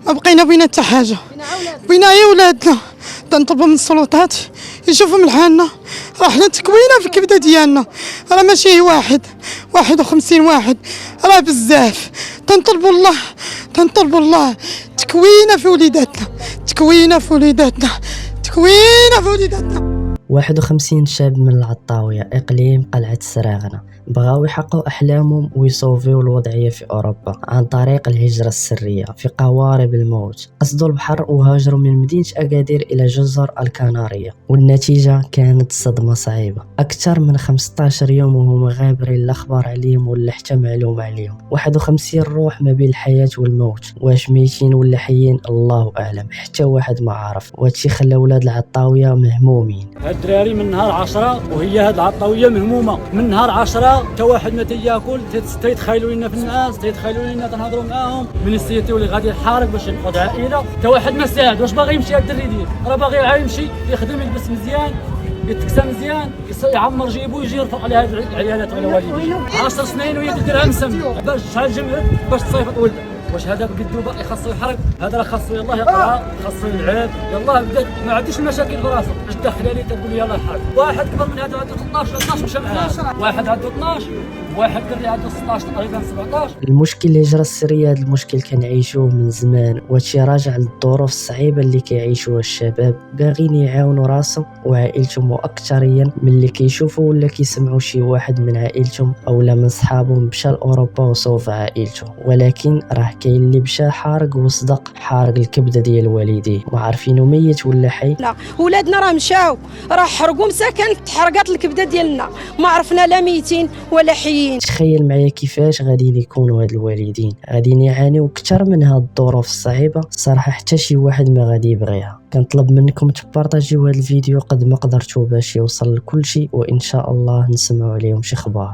ما بقينا بينا حتى حاجه، بينا غير ولادنا. تنطلبوا من السلطات يشوفوا من حالنا، راه حنا تكوينا في الكبده ديالنا، راه ماشي واحد 51 واحد، راه بزاف. تنطلبوا الله تكوينا في وليداتنا، تكوينا في وليداتنا، تكوينا في وليداتنا. 51 شاب من العطاوية إقليم قلعة السراغنة بغاو يحققوا أحلامهم ويصوفيو الوضعية في أوروبا عن طريق الهجرة السرية في قوارب الموت. قصدوا البحر وهاجروا من مدينة أكادير إلى جزر الكنارية، والنتيجة كانت صدمة صعيبة. أكثر من 15 يوم وهم غابرين، لا أخبار عليهم ولا حتى معلومة عليهم. 51 روح ما بين الحياة والموت، واش ميتين ولا حيين الله أعلم، حتى واحد ما عارف. وهادشي خلى ولاد العطاوية مهمومين. الدراري من نهار 10 وهي هاد العطاويه مهمومه، من نهار 10 حتى واحد ما تياكل، تيتخيلوا لنا في الناس، تيتخيلوا لنا تنهضروا معاهم من السيتي اللي غادي يحارب باش ينقذ عائله. حتى واحد ما ساعد. واش باغي يمشي هاد الدري ديال راه باغي عا يمشي يخدم، يلبس مزيان، يتكسى مزيان، يعمر جيبو، يجي يرفق على هاد العيالات على والديه. 10 سنين وهي تديرها مسم باش شحال جمعت باش تصيفط ولده. واش هذا بقدو باقي خاصو يحرق؟ هذا راه خاصو يلاه يقرا، خاصو يلعب، يلاه بدات ما عندوش المشاكل براسو. اش داخله لي تقول لي يلاه يحرق؟ واحد كبر من هذا عنده 12 مشى معاه، واحد عنده 12، واحد دري عنده 16 تقريبا 17. المشكل الهجرة السرية هذا المشكل كنعيشوه من زمان، وهادشي راجع للظروف الصعيبة اللي كيعيشوها الشباب باغيين يعاونوا راسهم وعائلتهم، واكثريا من اللي كيشوفوا ولا كيسمعوا شي واحد من عائلتهم اولا من صحابهم مشى لاوروبا وصوف عائلته. ولكن راه كاين اللي مشى حارق وصدق، حارق الكبده ديال والديه، ما عارفينه ميت ولا حي. لا ولادنا راه مشاو، راه حرقوا مساكن، تحرقات الكبده ديالنا، ما عرفنا لا ميتين ولا حيين. تخيل معايا كيفاش غادي يكونوا هاد الوالدين، غادي يعانيو اكثر من هاد الظروف الصعيبه. صراحه حتى شي واحد ما غادي يبغيها. كنطلب منكم تبارطاجيو هاد الفيديو قد ما قدرتوا باش يوصل لكل شيء، وان شاء الله نسمعوا عليهم شي اخبار.